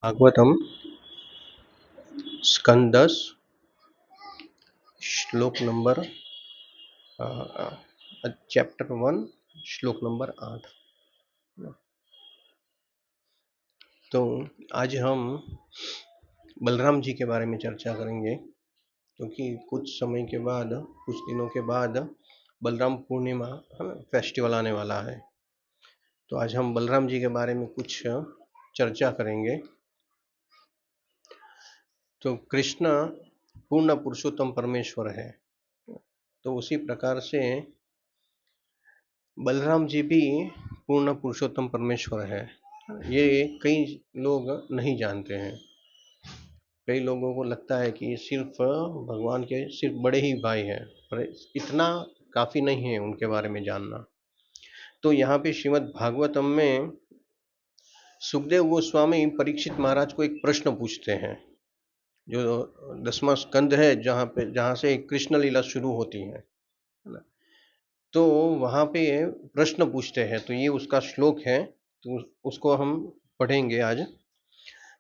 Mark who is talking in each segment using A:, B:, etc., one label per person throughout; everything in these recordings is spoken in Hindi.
A: भागवतम स्कंद 10 श्लोक नंबर चैप्टर 1 श्लोक नंबर 8। तो आज हम बलराम जी के बारे में चर्चा करेंगे, क्योंकि कुछ समय के बाद, कुछ दिनों के बाद बलराम पूर्णिमा फेस्टिवल आने वाला है। तो आज हम बलराम जी के बारे में कुछ चर्चा करेंगे। तो कृष्ण पूर्ण पुरुषोत्तम परमेश्वर है, तो उसी प्रकार से बलराम जी भी पूर्ण पुरुषोत्तम परमेश्वर है। ये कई लोग नहीं जानते हैं। कई लोगों को लगता है कि सिर्फ भगवान के सिर्फ बड़े ही भाई हैं, पर इतना काफ़ी नहीं है उनके बारे में जानना। तो यहाँ पे श्रीमद् भागवतम में सुखदेव गोस्वामी परीक्षित महाराज को एक प्रश्न पूछते हैं, जो 10वां स्कंद है, जहाँ से कृष्ण लीला शुरू होती है ना। तो वहाँ पे प्रश्न पूछते हैं, तो ये उसका श्लोक है, तो उसको हम पढ़ेंगे आज।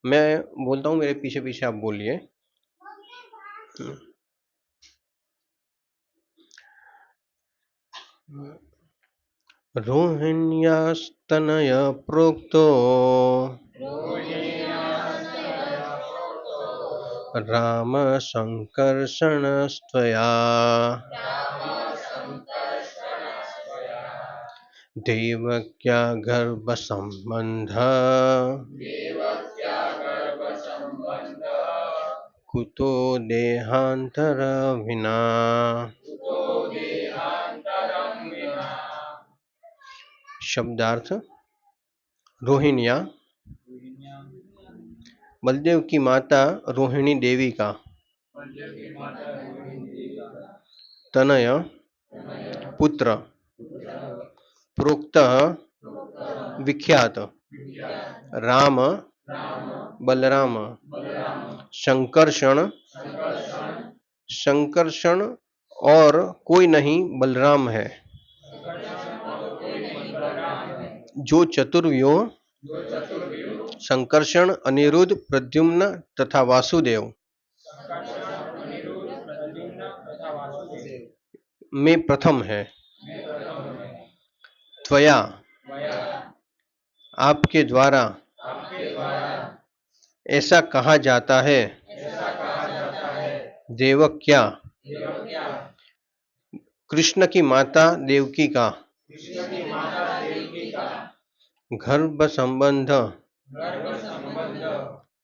A: मैं बोलता हूँ, मेरे पीछे पीछे आप बोलिए। रोहिण्यास्तनय प्रोक्तो राम संकर्षणस्त्वया देवक्या गर्भसम्बन्ध कुतो देहांतर विना। शब्दार्थ: रोहिण्या, बलदेव की माता रोहिणी देवी का तनय पुत्र, प्रोक्त विख्यात, राम बलराम, संकर्षण, संकर्षण और कोई नहीं बलराम है, जो चतुर्व्यूह संकर्षण, अनिरुद्ध, प्रद्युम्न तथा वासुदेव में प्रथम है। त्वया, आपके द्वारा, ऐसा कहा जाता है। देवक्या, कृष्ण की माता देवकी का गर्भ संबंध,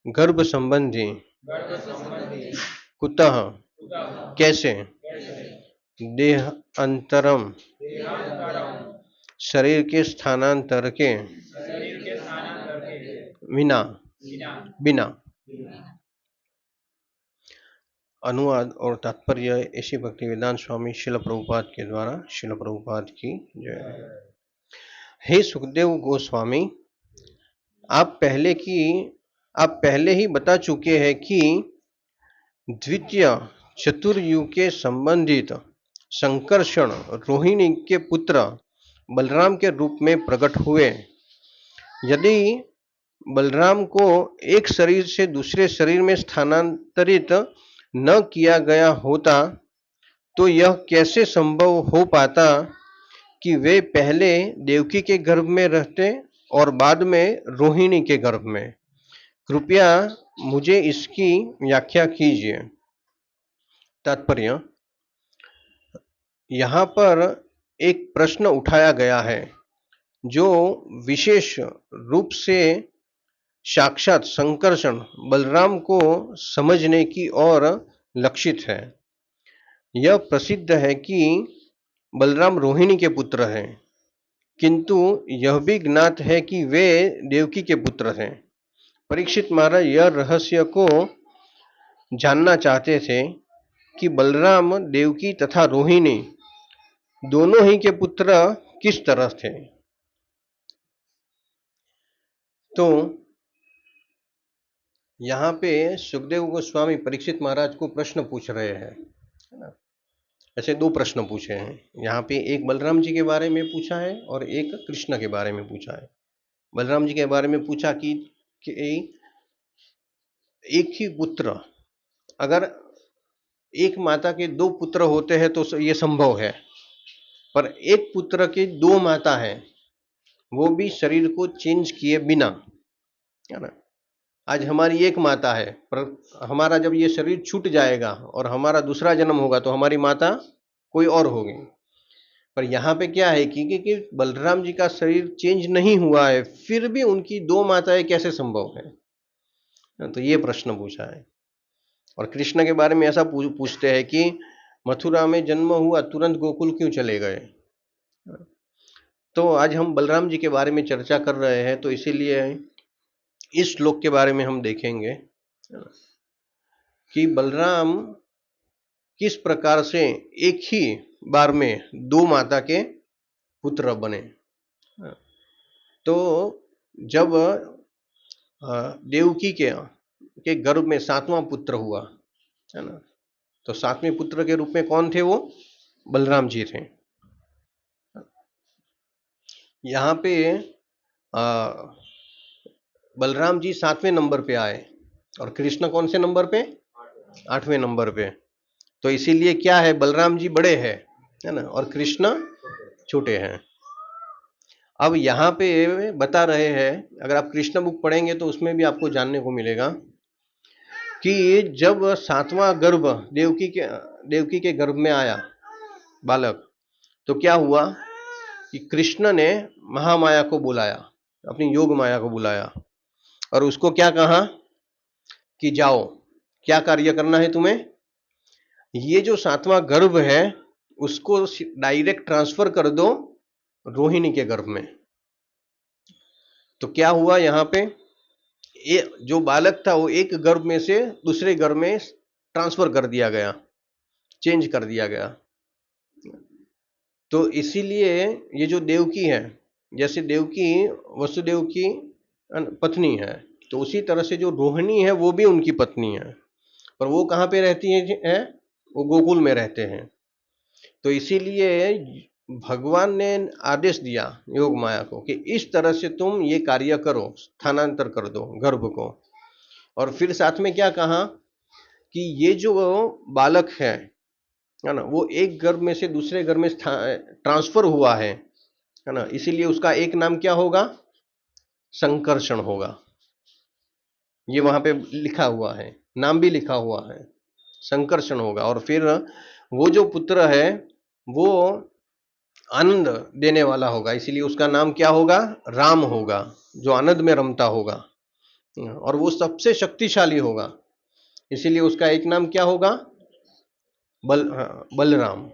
A: गर्भ संबंधी, कुतः, कैसे, देह अंतरम, शरीर के स्थानांतर के, विना, बिना। अनुवाद और तात्पर्य ऐसी भक्तिवेदांत स्वामी शिल प्रभुपाद के द्वारा। शिल प्रभुपाद की जय। हे सुखदेव गोस्वामी, आप पहले ही बता चुके हैं कि द्वितीय चतुर्युग के संबंधित संकर्षण रोहिणी के पुत्र बलराम के रूप में प्रकट हुए। यदि बलराम को एक शरीर से दूसरे शरीर में स्थानांतरित न किया गया होता तो यह कैसे संभव हो पाता कि वे पहले देवकी के गर्भ में रहते और बाद में रोहिणी के गर्भ में। कृपया मुझे इसकी व्याख्या कीजिए। तात्पर्य: यहाँ पर एक प्रश्न उठाया गया है जो विशेष रूप से साक्षात संकर्षण बलराम को समझने की ओर लक्षित है। यह प्रसिद्ध है कि बलराम रोहिणी के पुत्र हैं, किंतु यह भी ज्ञात है कि वे देवकी के पुत्र हैं। परीक्षित महाराज यह रहस्य को जानना चाहते थे कि बलराम देवकी तथा रोहिणी दोनों ही के पुत्र किस तरह थे। तो यहाँ पे सुखदेव गोस्वामी परीक्षित महाराज को प्रश्न पूछ रहे हैं, है ना। ऐसे दो प्रश्न पूछे हैं यहाँ पे, एक बलराम जी के बारे में पूछा है और एक कृष्ण के बारे में पूछा है। बलराम जी के बारे में पूछा कि एक ही पुत्र, अगर एक माता के दो पुत्र होते हैं तो ये संभव है, पर एक पुत्र की दो माता है, वो भी शरीर को चेंज किए बिना, है ना। आज हमारी एक माता है, पर हमारा जब ये शरीर छूट जाएगा और हमारा दूसरा जन्म होगा तो हमारी माता कोई और होगी। पर यहाँ पे क्या है कि बलराम जी का शरीर चेंज नहीं हुआ है, फिर भी उनकी दो माताएं कैसे संभव है, तो ये प्रश्न पूछा है। और कृष्ण के बारे में ऐसा पूछते हैं कि मथुरा में जन्म हुआ, तुरंत गोकुल क्यों चले गए। तो आज हम बलराम जी के बारे में चर्चा कर रहे हैं, तो इसीलिए इस श्लोक के बारे में हम देखेंगे कि बलराम किस प्रकार से एक ही बार में दो माता के पुत्र बने। तो जब देवकी के गर्भ में सातवां पुत्र हुआ, है ना, तो सातवें पुत्र के रूप में कौन थे? वो बलराम जी थे। यहाँ पे बलराम जी 7वें नंबर पे आए और कृष्ण कौन से नंबर पे? 8वें नंबर पे। तो इसीलिए क्या है, बलराम जी बड़े हैं, है ना, और कृष्ण छोटे हैं। अब यहाँ पे बता रहे हैं, अगर आप कृष्ण बुक पढ़ेंगे तो उसमें भी आपको जानने को मिलेगा कि जब सातवां गर्भ देवकी के गर्भ में आया बालक, तो क्या हुआ कि कृष्ण ने महामाया को बुलाया, अपनी योग माया को बुलाया, और उसको क्या कहा कि जाओ, क्या कार्य करना है तुम्हें? ये जो सातवां गर्भ है उसको डायरेक्ट ट्रांसफर कर दो रोहिणी के गर्भ में। तो क्या हुआ यहाँ पे, जो बालक था वो एक गर्भ में से दूसरे गर्भ में ट्रांसफर कर दिया गया, चेंज कर दिया गया। तो इसीलिए ये जो देवकी है, जैसे देवकी वसुदेव की पत्नी है, तो उसी तरह से जो रोहिणी है वो भी उनकी पत्नी है, पर वो कहाँ पे रहती है? वो गोकुल में रहते हैं। तो इसीलिए भगवान ने आदेश दिया योग माया को कि इस तरह से तुम ये कार्य करो, स्थानांतर कर दो गर्भ को। और फिर साथ में क्या कहा कि ये जो बालक है ना, वो एक गर्भ में से दूसरे गर्भ में ट्रांसफर हुआ है ना, इसीलिए उसका एक नाम क्या होगा? संकर्षण होगा। ये वहां पे लिखा हुआ है, नाम भी लिखा हुआ है, संकर्षण होगा। और फिर वो जो पुत्र है वो आनंद देने वाला होगा, इसीलिए उसका नाम क्या होगा? राम होगा, जो आनंद में रमता होगा। और वो सबसे शक्तिशाली होगा, इसीलिए उसका एक नाम क्या होगा? बलराम,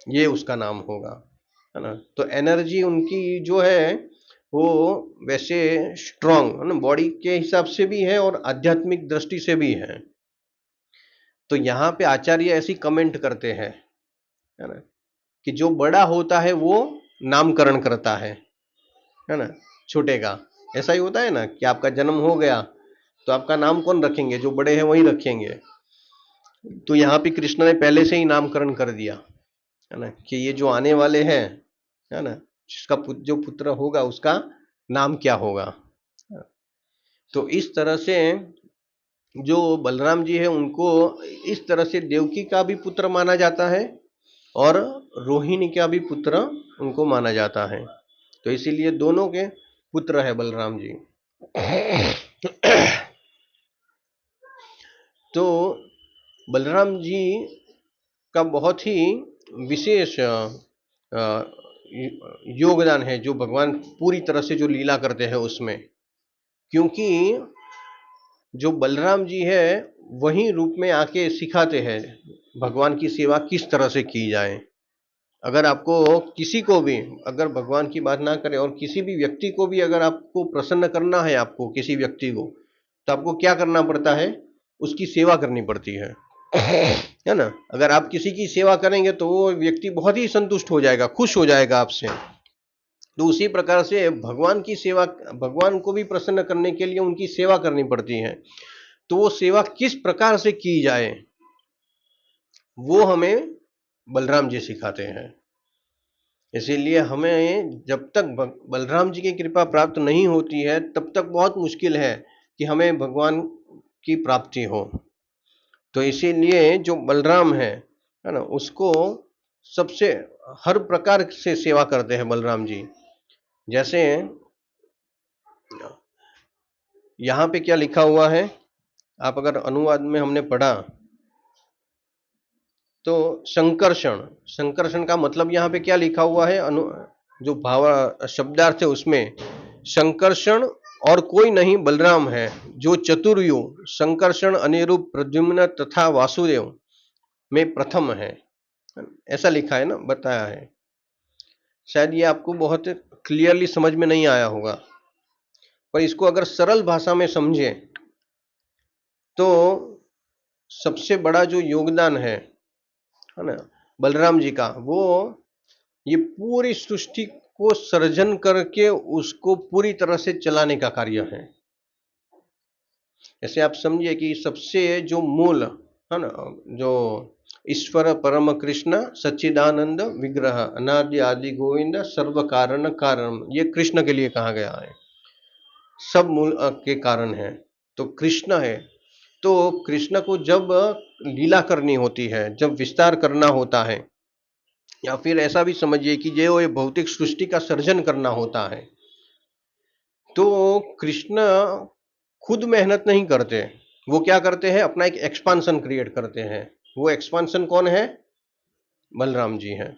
A: ये उसका नाम होगा, है ना। तो एनर्जी उनकी जो है वो वैसे स्ट्रांग है ना, बॉडी के हिसाब से भी है और आध्यात्मिक दृष्टि से भी है। तो यहाँ पे आचार्य ऐसी कमेंट करते हैं, है ना, कि जो बड़ा होता है वो नामकरण करता है ना, छोटे का। ऐसा ही होता है ना कि आपका जन्म हो गया तो आपका नाम कौन रखेंगे? जो बड़े हैं वही रखेंगे। तो यहाँ पे कृष्ण ने पहले से ही नामकरण कर दिया, है ना, कि ये जो आने वाले हैं, है ना, जिसका जो पुत्र होगा उसका नाम क्या होगा। तो इस तरह से जो बलराम जी है उनको इस तरह से देवकी का भी पुत्र माना जाता है और रोहिणी का भी पुत्र उनको माना जाता है। तो इसीलिए दोनों के पुत्र है बलराम जी। तो बलराम जी का बहुत ही विशेष योगदान है जो भगवान पूरी तरह से जो लीला करते हैं उसमें, क्योंकि जो बलराम जी है वही रूप में आके सिखाते हैं भगवान की सेवा किस तरह से की जाए। अगर आपको किसी को भी, अगर भगवान की बात ना करें और किसी भी व्यक्ति को भी अगर आपको प्रसन्न करना है, आपको किसी व्यक्ति को, तो आपको क्या करना पड़ता है? उसकी सेवा करनी पड़ती है ना। अगर आप किसी की सेवा करेंगे तो वो व्यक्ति बहुत ही संतुष्ट हो जाएगा, खुश हो जाएगा आपसे। तो उसी प्रकार से भगवान की सेवा, भगवान को भी प्रसन्न करने के लिए उनकी सेवा करनी पड़ती है। तो वो सेवा किस प्रकार से की जाए वो हमें बलराम जी सिखाते हैं। इसीलिए हमें जब तक बलराम जी की कृपा प्राप्त नहीं होती है तब तक बहुत मुश्किल है कि हमें भगवान की प्राप्ति हो। तो इसीलिए जो बलराम है ना, उसको सबसे हर प्रकार से सेवा करते हैं बलराम जी। जैसे यहाँ पे क्या लिखा हुआ है, आप अगर अनुवाद में हमने पढ़ा तो संकर्षण, संकर्षण का मतलब यहाँ पे क्या लिखा हुआ है, जो भाव शब्दार्थ है उसमें संकर्षण और कोई नहीं बलराम है, जो चतुर्यु संकर्षण अनिरुद्ध प्रद्युम्न तथा वासुदेव में प्रथम है, ऐसा लिखा है ना, बताया है। शायद ये आपको बहुत क्लियरली समझ में नहीं आया होगा, पर इसको अगर सरल भाषा में समझे तो सबसे बड़ा जो योगदान है ना बलराम जी का, वो ये पूरी सृष्टि को सर्जन करके उसको पूरी तरह से चलाने का कार्य है। ऐसे आप समझिए कि सबसे जो मूल है ना, जो ईश्वर परम कृष्ण सच्चिदानंद विग्रह अनादि आदि गोविंद सर्व कारण कारण, ये कृष्ण के लिए कहा गया है, सब मूल के कारण है। तो कृष्ण है, तो कृष्ण को जब लीला करनी होती है, जब विस्तार करना होता है, या फिर ऐसा भी समझिए कि जो ये भौतिक सृष्टि का सर्जन करना होता है, तो कृष्ण खुद मेहनत नहीं करते, वो क्या करते हैं, अपना एक एक्सपांशन क्रिएट करते हैं। वो एक्सपांशन कौन है, बलराम जी हैं।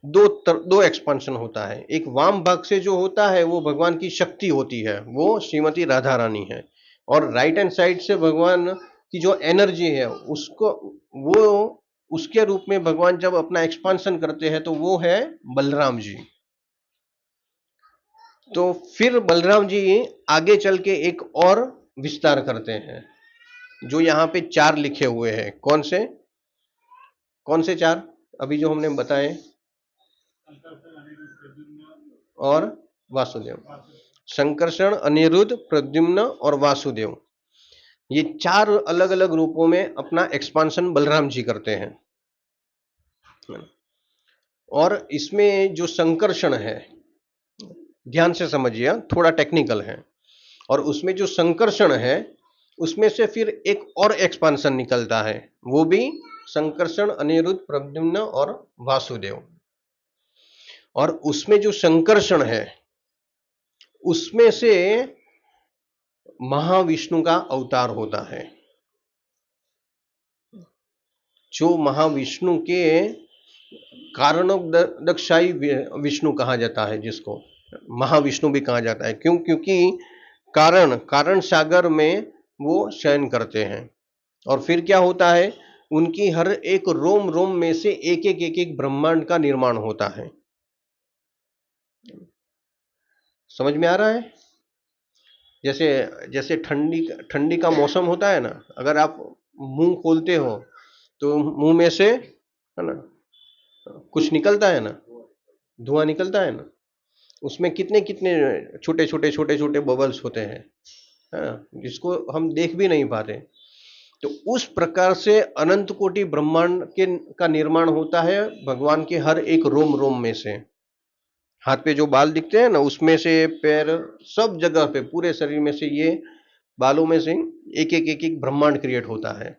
A: दो एक्सपांशन होता है, एक वाम भाग से जो होता है वो भगवान की शक्ति होती है, वो श्रीमती राधा रानी है, और राइट हैंड साइड से भगवान की जो एनर्जी है उसको, वो उसके रूप में भगवान जब अपना एक्सपांशन करते हैं तो वो है बलराम जी। तो फिर बलराम जी आगे चल के एक और विस्तार करते हैं, जो यहाँ पे 4 लिखे हुए हैं। कौन से 4 अभी जो हमने बताए, और वासुदेव, संकर्षण अनिरुद्ध प्रद्युम्न और वासुदेव, ये 4 अलग अलग रूपों में अपना एक्सपांशन बलराम जी करते हैं। और इसमें जो संकर्षण है, ध्यान से समझिए, थोड़ा टेक्निकल है, और उसमें जो संकर्षण है उसमें से फिर एक और एक्सपांशन निकलता है, वो भी संकर्षण अनिरुद्ध प्रद्युम्न और वासुदेव। और उसमें जो संकर्षण है उसमें से महाविष्णु का अवतार होता है, जो महाविष्णु के कारणोदकशाही विष्णु कहा जाता है, जिसको महाविष्णु भी कहा जाता है। क्यों? क्योंकि कारण सागर में वो शयन करते हैं, और फिर क्या होता है, उनकी हर एक रोम रोम में से एक ब्रह्मांड का निर्माण होता है। समझ में आ रहा है? जैसे ठंडी का मौसम होता है ना, अगर आप मुंह खोलते हो तो मुंह में से है ना कुछ निकलता है ना, धुआं निकलता है ना, उसमें कितने छोटे बबल्स होते हैं, है ना, जिसको हम देख भी नहीं पाते। तो उस प्रकार से अनंत कोटि ब्रह्मांड का निर्माण होता है भगवान के हर एक रोम रोम में से। हाथ पे जो बाल दिखते हैं ना, उसमें से पैर, सब जगह पे पूरे शरीर में से ये बालों में से एक ब्रह्मांड क्रिएट होता है।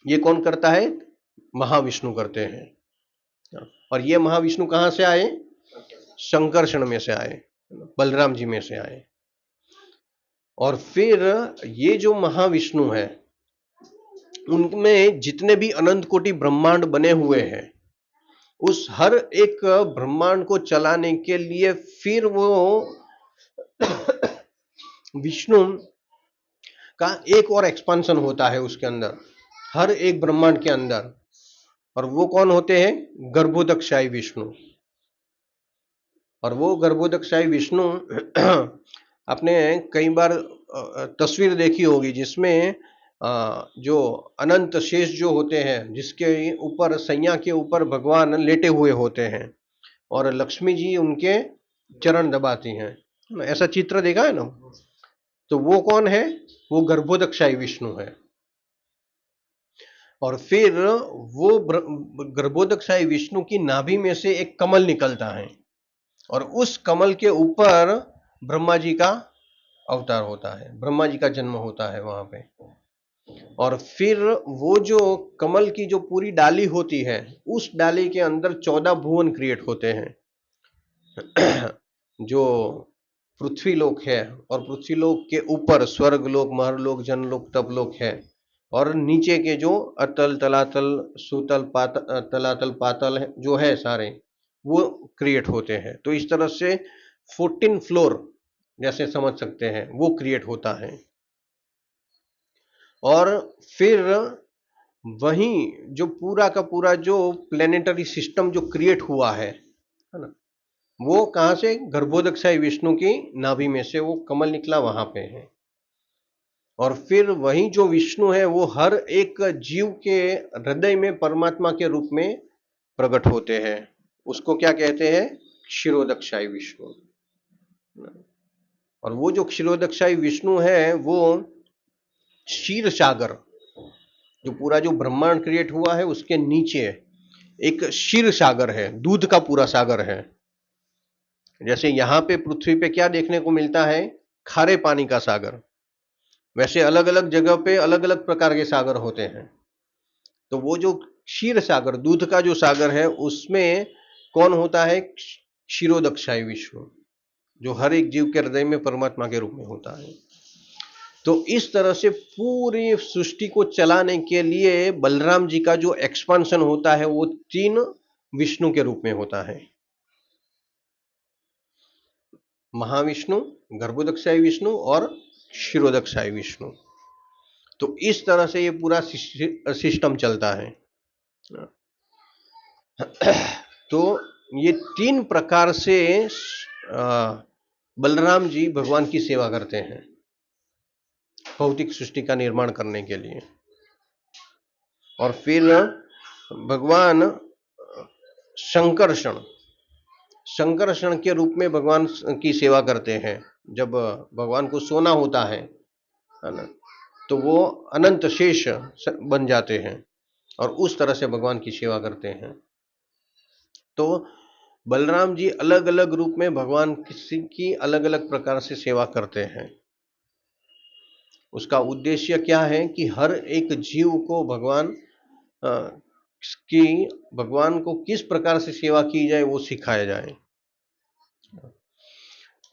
A: ये कौन करता है? महाविष्णु करते हैं। और ये महाविष्णु कहाँ से आए? संकर्षण में से आए, बलराम जी में से आए। और फिर ये जो महाविष्णु है, उनमें जितने भी अनंत कोटि ब्रह्मांड बने हुए हैं, उस हर एक ब्रह्मांड को चलाने के लिए फिर वो विष्णु का एक और एक्सपांशन होता है उसके अंदर, हर एक ब्रह्मांड के अंदर। और वो कौन होते हैं? गर्भोदकशाही विष्णु। और वो गर्भोदकशाही विष्णु आपने कई बार तस्वीर देखी होगी, जिसमें जो अनंत शेष जो होते हैं, जिसके ऊपर सैया के ऊपर भगवान लेटे हुए होते हैं और लक्ष्मी जी उनके चरण दबाती हैं, ऐसा चित्र देखा है ना? तो वो कौन है? वो गर्भोदकशाही विष्णु है। और फिर वो गर्भोदकशाही विष्णु की नाभि में से एक कमल निकलता है, और उस कमल के ऊपर ब्रह्मा जी का अवतार होता है, ब्रह्मा जी का जन्म होता है वहां पे। और फिर वो जो कमल की जो पूरी डाली होती है, उस डाली के अंदर 14 भुवन क्रिएट होते हैं। जो पृथ्वी लोक है, और पृथ्वी लोक के ऊपर स्वर्ग लोक, महरलोक, जनलोक, तपलोक है, और नीचे के जो अतल, तलातल, सुतल, तलातल, पातल है, जो है सारे, वो क्रिएट होते हैं। तो इस तरह से 14 फ्लोर जैसे समझ सकते हैं, वो क्रिएट होता है। और फिर वहीं जो पूरा का पूरा जो प्लेनेटरी सिस्टम जो क्रिएट हुआ है ना, वो कहां से? गर्भोदकशाही विष्णु की नाभि में से वो कमल निकला, वहां पे है। और फिर वही जो विष्णु है वो हर एक जीव के हृदय में परमात्मा के रूप में प्रकट होते हैं। उसको क्या कहते हैं? क्षीरोदकशाही विष्णु। और वो जो क्षीरोदकशाही विष्णु है वो क्षीर सागर, जो पूरा जो ब्रह्मांड क्रिएट हुआ है उसके नीचे एक क्षीर सागर है, दूध का पूरा सागर है। जैसे यहां पे पृथ्वी पे क्या देखने को मिलता है? खारे पानी का सागर। वैसे अलग अलग जगह पे अलग अलग प्रकार के सागर होते हैं। तो वो जो क्षीर सागर, दूध का जो सागर है, उसमें कौन होता है? क्षीरोदकशाही विष्णु, जो हर एक जीव के हृदय में परमात्मा के रूप में होता है। तो इस तरह से पूरी सृष्टि को चलाने के लिए बलराम जी का जो एक्सपांशन होता है वो 3 विष्णु के रूप में होता है। महाविष्णु, गर्भोदकशाही विष्णु और क्षीरोदकशाही विष्णु। तो इस तरह से ये पूरा सिस्टम चलता है। तो ये 3 प्रकार से बलराम जी भगवान की सेवा करते हैं भौतिक सृष्टि का निर्माण करने के लिए। और फिर भगवान संकर्षण के रूप में भगवान की सेवा करते हैं। जब भगवान को सोना होता है ना, तो वो अनंत शेष बन जाते हैं और उस तरह से भगवान की सेवा करते हैं। तो बलराम जी अलग अलग रूप में भगवान की अलग अलग प्रकार से सेवा करते हैं। उसका उद्देश्य क्या है कि हर एक जीव को भगवान को किस प्रकार से सेवा की जाए वो सिखाया जाए।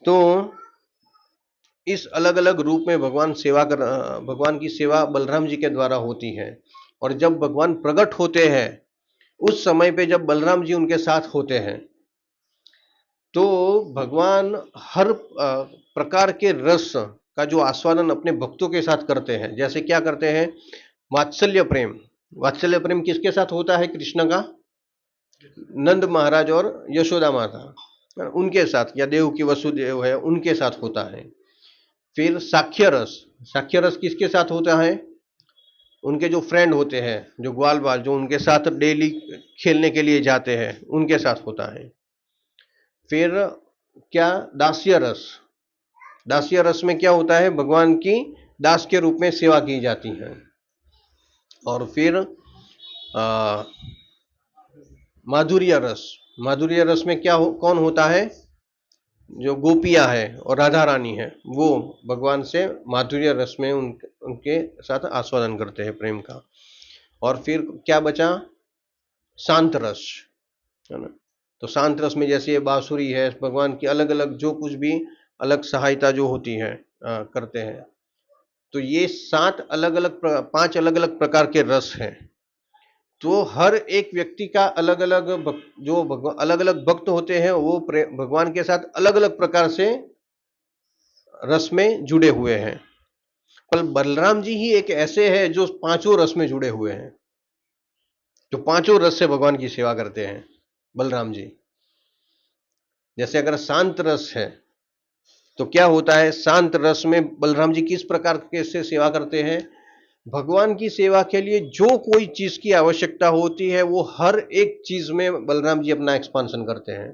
A: तो इस अलग अलग रूप में भगवान की सेवा बलराम जी के द्वारा होती है। और जब भगवान प्रकट होते हैं उस समय पे जब बलराम जी उनके साथ होते हैं तो भगवान हर प्रकार के रस का जो आस्वादन अपने भक्तों के साथ करते हैं। जैसे क्या करते हैं? वात्सल्य प्रेम किसके साथ होता है? कृष्ण का नंद महाराज और यशोदा माता, उनके साथ, या देव की वसुदेव है उनके साथ होता है। फिर साक्ष्य रस किसके साथ होता है? उनके जो फ्रेंड होते हैं, जो ग्वाल बाल, जो उनके साथ डेली खेलने के लिए जाते हैं, उनके साथ होता है। फिर क्या? दास्य रस में क्या होता है? भगवान की दास के रूप में सेवा की जाती है। और फिर माधुर्य रस में कौन होता है? जो गोपियां है और राधा रानी है, वो भगवान से माधुर्य रस में उनके साथ आस्वादन करते हैं प्रेम का। और फिर क्या बचा? शांत रस, है ना। तो शांत रस में जैसे ये बांसुरी है, भगवान की अलग अलग जो कुछ भी अलग सहायता जो होती है करते हैं। तो ये 5 अलग अलग प्रकार के रस हैं। तो हर एक व्यक्ति का अलग अलग अलग अलग भक्त होते हैं, वो भगवान के साथ अलग अलग प्रकार से रस में जुड़े हुए हैं। पर बलराम जी ही एक ऐसे हैं जो 5 रस में जुड़े हुए हैं, जो 5 रस से भगवान की सेवा करते हैं बलराम जी। जैसे अगर शांत रस है तो क्या होता है? शांत रस में बलराम जी किस प्रकार के से सेवा करते हैं? भगवान की सेवा के लिए जो कोई चीज की आवश्यकता होती है वो हर एक चीज में बलराम जी अपना एक्सपांशन करते हैं।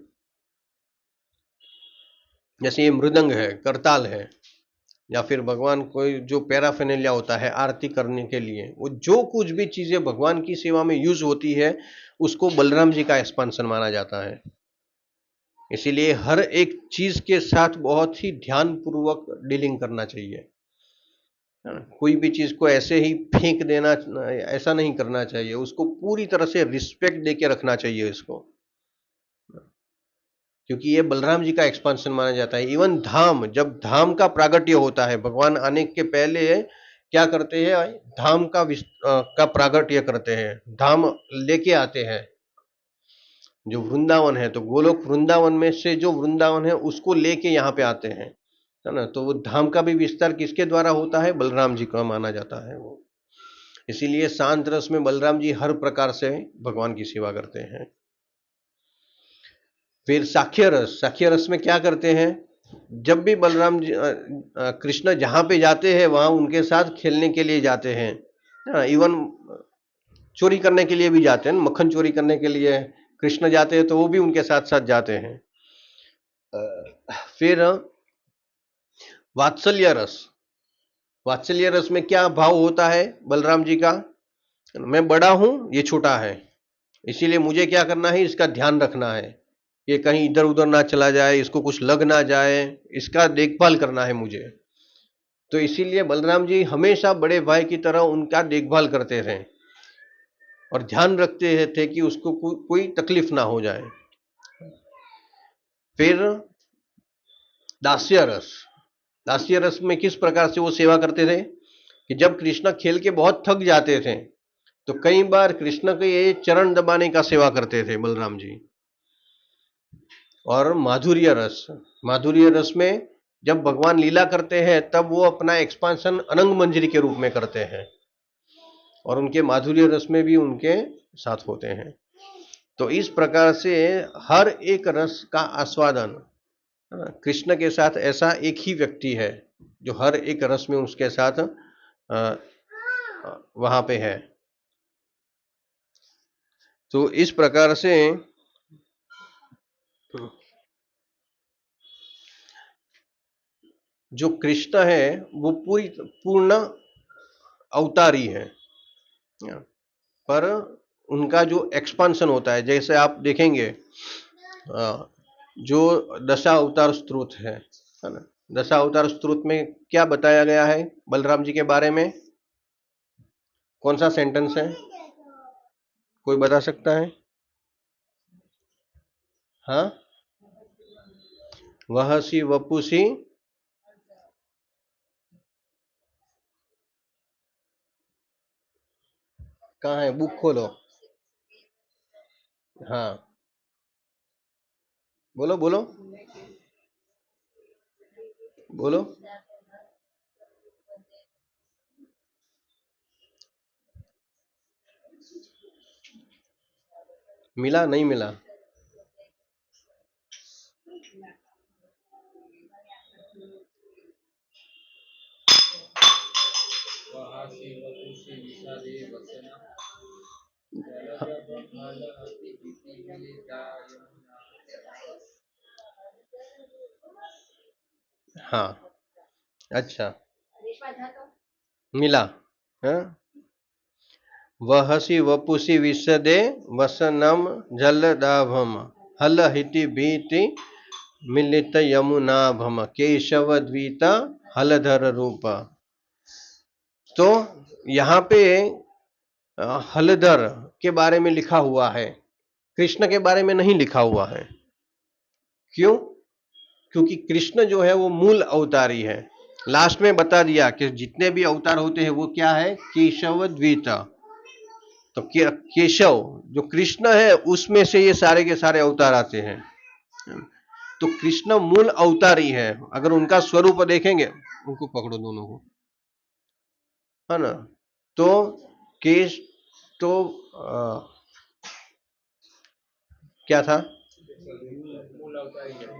A: जैसे ये मृदंग है, करताल है, या फिर भगवान कोई जो पैराफिनेलिया होता है आरती करने के लिए, वो जो कुछ भी चीजें भगवान की सेवा में यूज होती है उसको बलराम जी का एक्सपांशन माना जाता है। इसीलिए हर एक चीज के साथ बहुत ही ध्यान पूर्वक डीलिंग करना चाहिए। है ना। कोई भी चीज को ऐसे ही फेंक देना, ऐसा नहीं करना चाहिए, उसको पूरी तरह से रिस्पेक्ट देके रखना चाहिए इसको, क्योंकि ये बलराम जी का एक्सपांशन माना जाता है। इवन धाम, जब धाम का प्रागट्य होता है, भगवान आने के पहले क्या करते हैं, धाम का प्रागट्य करते हैं, धाम लेके आते हैं। जो वृंदावन है, तो गोलोक वृंदावन में से जो वृंदावन है उसको लेके यहाँ पे आते हैं, है ना। तो वो धाम का भी विस्तार किसके द्वारा होता है, बलराम जी का माना जाता है वो। इसीलिए शांत रस में बलराम जी हर प्रकार से भगवान की सेवा करते हैं। फिर साख्य रस में क्या करते हैं, जब भी बलराम जी कृष्ण जहां पे जाते हैं वहां उनके साथ खेलने के लिए जाते हैं, इवन चोरी करने के लिए भी जाते हैं, मक्खन चोरी करने के लिए कृष्ण जाते हैं तो वो भी उनके साथ साथ जाते हैं। फिर वात्सल्य रस, वात्सल्य रस में क्या भाव होता है बलराम जी का, मैं बड़ा हूं ये छोटा है, इसीलिए मुझे क्या करना है, इसका ध्यान रखना है, ये कहीं इधर उधर ना चला जाए, इसको कुछ लग ना जाए, इसका देखभाल करना है मुझे। तो इसीलिए बलराम जी हमेशा बड़े भाई की तरह उनका देखभाल करते थे और ध्यान रखते थे कि उसको कोई तकलीफ ना हो जाए। फिर दास्य रस, दास्य रस में किस प्रकार से वो सेवा करते थे कि जब कृष्ण खेल के बहुत थक जाते थे तो कई बार कृष्ण के ये चरण दबाने का सेवा करते थे बलराम जी। और माधुर्य रस में जब भगवान लीला करते हैं तब वो अपना एक्सपांशन अनंग मंजरी के रूप में करते हैं और उनके माधुर्य रस में भी उनके साथ होते हैं। तो इस प्रकार से हर एक रस का आस्वादन, कृष्ण के साथ ऐसा एक ही व्यक्ति है जो हर एक रस में उसके साथ वहां पे है। तो इस प्रकार से जो कृष्ण है वो पूर्ण अवतारी है, पर उनका जो एक्सपांशन होता है, जैसे आप देखेंगे जो दशा अवतार स्तोत्र है ना, दशा अवतार स्तोत्र में क्या बताया गया है बलराम जी के बारे में, कौन सा सेंटेंस है, कोई बता सकता है? हाँ, वहसी वपुसी, कहाँ है, बुक खोलो। हाँ, बोलो बोलो बोलो। मिला नहीं मिला? हाँ, अच्छा, मिला। हाँ, वहसी वपुसी विशदे वसनम जलदाभम हल हिति भीति मिलित यमुनाभम केशवद्वीत हलधर रूप। तो यहाँ पे हलधर के बारे में लिखा हुआ है, कृष्ण के बारे में नहीं लिखा हुआ है। क्यों? क्योंकि कृष्ण जो है वो मूल अवतारी है। लास्ट में बता दिया कि जितने भी अवतार होते हैं वो क्या है, केशव द्वित। तो केशव जो कृष्ण है उसमें से ये सारे के सारे अवतार आते हैं। तो कृष्ण मूल अवतारी है। अगर उनका स्वरूप देखेंगे, उनको पकड़ो दोनों को, है ना। तो केश तो क्या था,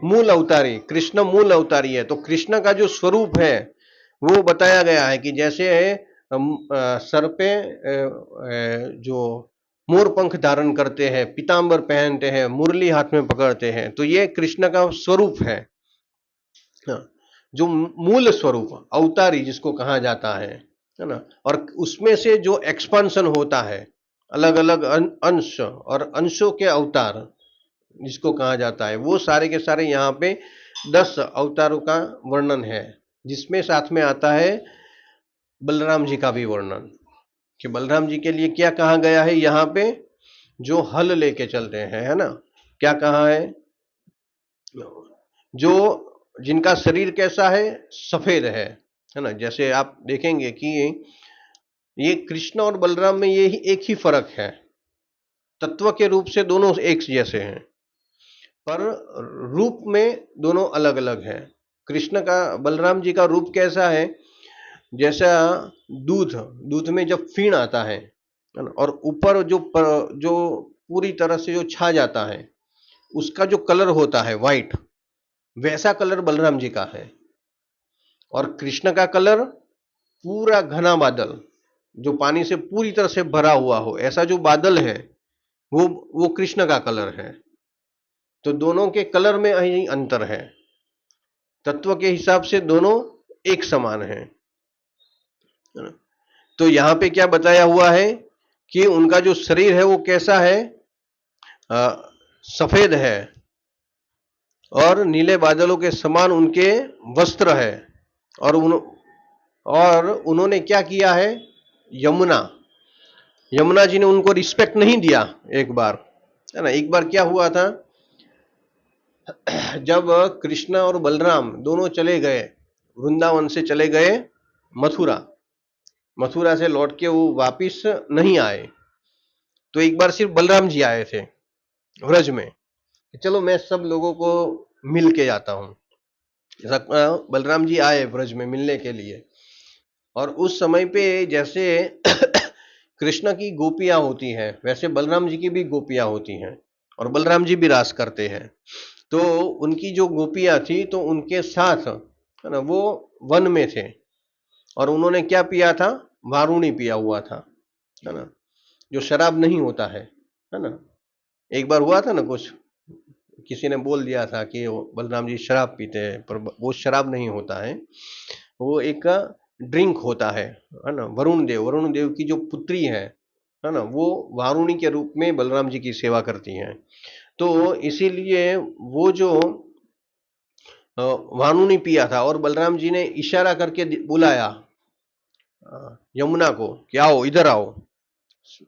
A: मूल अवतारी, कृष्ण मूल अवतारी है। तो कृष्ण का जो स्वरूप है वो बताया गया है कि जैसे सर पे जो मोर पंख धारण करते हैं, पीतांबर पहनते हैं, मुरली हाथ में पकड़ते हैं, तो ये कृष्ण का स्वरूप है। जो मूल स्वरूप अवतारी जिसको कहा जाता है ना। और उसमें से जो एक्सपांशन होता है, अलग अलग अंश और अंशों के अवतार जिसको कहा जाता है, वो सारे के सारे यहाँ पे 10 अवतारों का वर्णन है, जिसमें साथ में आता है बलराम जी का भी वर्णन, कि बलराम जी के लिए क्या कहा गया है यहाँ पे, जो हल लेके चलते हैं, है ना, क्या कहा है, जो जिनका शरीर कैसा है, सफेद है ना। जैसे आप देखेंगे कि ये कृष्ण और बलराम में ये एक ही फर्क है, तत्व के रूप से दोनों एक जैसे हैं, पर रूप में दोनों अलग अलग हैं। कृष्ण का, बलराम जी का रूप कैसा है, जैसा दूध, दूध में जब फीण आता है ना, और ऊपर जो पूरी तरह से जो छा जाता है, उसका जो कलर होता है व्हाइट, वैसा कलर बलराम जी का है। और कृष्ण का कलर पूरा घना बादल, जो पानी से पूरी तरह से भरा हुआ हो, ऐसा जो बादल है, वो कृष्ण का कलर है। तो दोनों के कलर में ही अंतर है, तत्व के हिसाब से दोनों एक समान है। तो यहां पे क्या बताया हुआ है कि उनका जो शरीर है वो कैसा है, सफेद है, और नीले बादलों के समान उनके वस्त्र है। और उन्होंने क्या किया है, यमुना यमुना जी ने उनको रिस्पेक्ट नहीं दिया एक बार, है ना। एक बार क्या हुआ था, जब कृष्ण और बलराम दोनों चले गए, वृंदावन से चले गए मथुरा, मथुरा से लौट के वो वापिस नहीं आए, तो एक बार सिर्फ बलराम जी आए थे व्रज में, चलो मैं सब लोगों को मिल के जाता हूँ। बलराम जी आए व्रज में मिलने के लिए, और उस समय पे जैसे कृष्ण की गोपियां होती हैं, वैसे बलराम जी की भी गोपियां होती हैं, और बलराम जी भी रास करते हैं। तो उनकी जो गोपियां थी, तो उनके साथ, है ना, वो वन में थे, और उन्होंने क्या पिया था, वारुणी पिया हुआ था, है ना, जो शराब नहीं होता है ना। एक बार हुआ था ना कुछ, किसी ने बोल दिया था कि बलराम जी शराब पीते हैं, पर वो शराब नहीं होता है, वो एक ड्रिंक होता है ना। वरुण देव की जो पुत्री है ना, वो वारुणी के रूप में बलराम जी की सेवा करती हैं। तो इसीलिए वो जो वारुणी पिया था, और बलराम जी ने इशारा करके बुलाया यमुना को कि आओ, इधर आओ,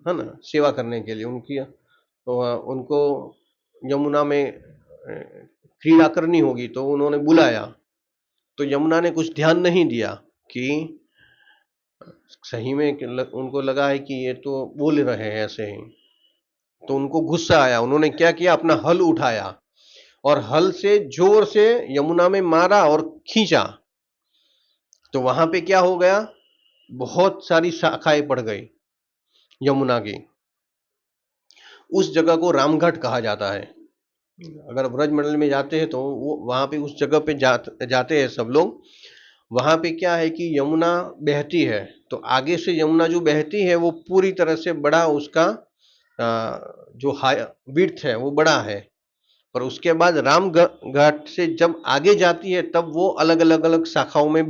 A: है ना, सेवा करने के लिए उनकी, तो उनको यमुना में क्रीड़ा करनी होगी, तो उन्होंने बुलाया। तो यमुना ने कुछ ध्यान नहीं दिया, कि सही में उनको लगा है कि ये तो बोल रहे हैं ऐसे ही, तो उनको गुस्सा आया। उन्होंने क्या किया, अपना हल उठाया, और हल से जोर से यमुना में मारा और खींचा। तो वहां पे क्या हो गया, बहुत सारी शाखाएं पड़ गई यमुना की। उस जगह को रामघाट कहा जाता है। अगर ब्रजमंडल में जाते हैं तो वो वहां पे उस जगह पे जाते हैं सब लोग। वहां पे क्या है कि यमुना बहती है, तो आगे से यमुना जो बहती है वो पूरी तरह से बड़ा, उसका जो हाई विड्थ है वो बड़ा है, पर उसके बाद राम घाट से जब आगे जाती है, तब वो अलग अलग अलग शाखाओं में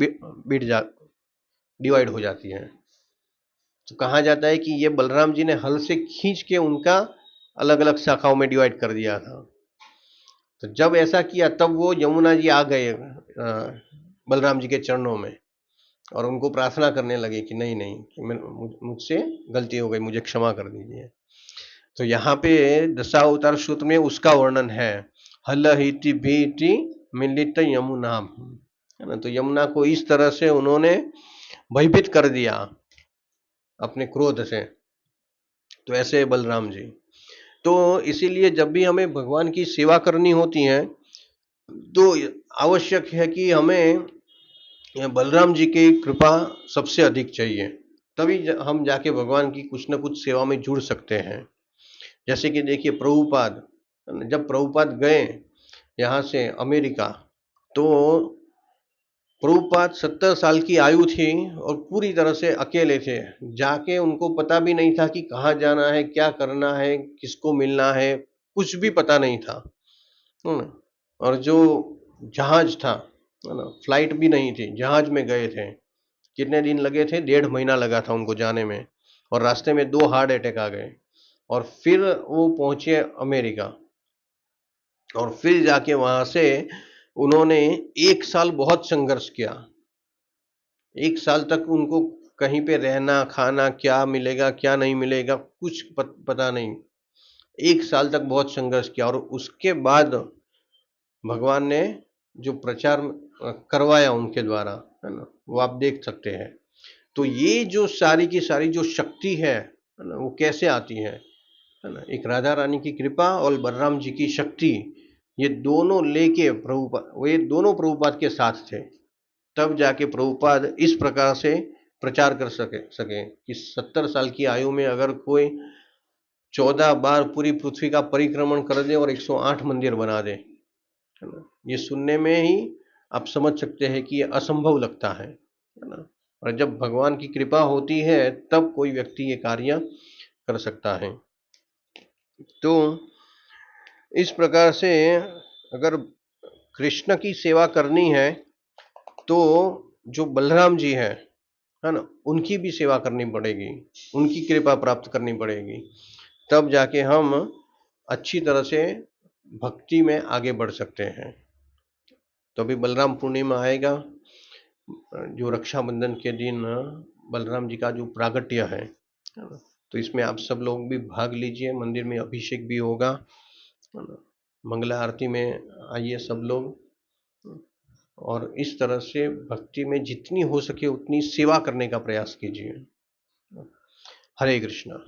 A: डिवाइड हो जाती है। तो कहा जाता है कि ये बलराम जी ने हल से खींच के उनका अलग अलग शाखाओं में डिवाइड कर दिया था। तो जब ऐसा किया, तब वो यमुना जी आ गए बलराम जी के चरणों में, और उनको प्रार्थना करने लगे कि नहीं नहीं, मुझसे गलती हो गई, मुझे क्षमा कर दीजिए। तो यहाँ पे दशावतार सूत्र में उसका वर्णन है, हल हिति भीति मिलित यमुना, है ना। तो यमुना को इस तरह से उन्होंने भयभीत कर दिया अपने क्रोध से। तो ऐसे बलराम जी, तो इसीलिए जब भी हमें भगवान की सेवा करनी होती है, तो आवश्यक है कि हमें बलराम जी की कृपा सबसे अधिक चाहिए, तभी हम जाके भगवान की कुछ न कुछ सेवा में जुड़ सकते हैं। जैसे कि देखिए प्रभुपाद, जब प्रभुपाद गए यहाँ से अमेरिका, तो प्रभुपाद 70 साल की आयु थी, और पूरी तरह से अकेले थे, जाके उनको पता भी नहीं था कि कहाँ जाना है, क्या करना है, किसको मिलना है, कुछ भी पता नहीं था, है ना। और जो जहाज था, है ना, फ्लाइट भी नहीं थी, जहाज में गए थे। कितने दिन लगे थे, 1.5 महीना लगा था उनको जाने में, और रास्ते में 2 हार्ट अटैक आ गए, और फिर वो पहुंचे अमेरिका, और फिर जाके वहां से उन्होंने 1 साल बहुत संघर्ष किया। 1 साल तक उनको कहीं पे रहना खाना क्या मिलेगा क्या नहीं मिलेगा कुछ पता नहीं। 1 साल तक बहुत संघर्ष किया और उसके बाद भगवान ने जो प्रचार करवाया उनके द्वारा, है ना, वो आप देख सकते हैं। तो ये जो सारी की सारी जो शक्ति है ना, वो कैसे आती है ना, एक राधा रानी की कृपा और बलराम जी की शक्ति, ये दोनों लेके प्रभुपाद, ये दोनों प्रभुपाद के साथ थे, तब जाके प्रभुपाद इस प्रकार से प्रचार कर सके कि 70 साल की आयु में अगर कोई 14 बार पूरी पृथ्वी का परिक्रमण कर दे और 108 मंदिर बना दे, है ना, ये सुनने में ही आप समझ सकते हैं कि ये असंभव लगता है ना। और जब भगवान की कृपा होती है तब कोई व्यक्ति ये कार्य कर सकता है। तो इस प्रकार से अगर कृष्ण की सेवा करनी है तो जो बलराम जी है ना, उनकी भी सेवा करनी पड़ेगी, उनकी कृपा प्राप्त करनी पड़ेगी, तब जाके हम अच्छी तरह से भक्ति में आगे बढ़ सकते हैं। तो अभी बलराम पूर्णिमा आएगा, जो रक्षाबंधन के दिन बलराम जी का जो प्रागट्य है ना, तो इसमें आप सब लोग भी भाग लीजिए, मंदिर में अभिषेक भी होगा, है ना, मंगला आरती में आइए सब लोग, और इस तरह से भक्ति में जितनी हो सके उतनी सेवा करने का प्रयास कीजिए। हरे कृष्णा।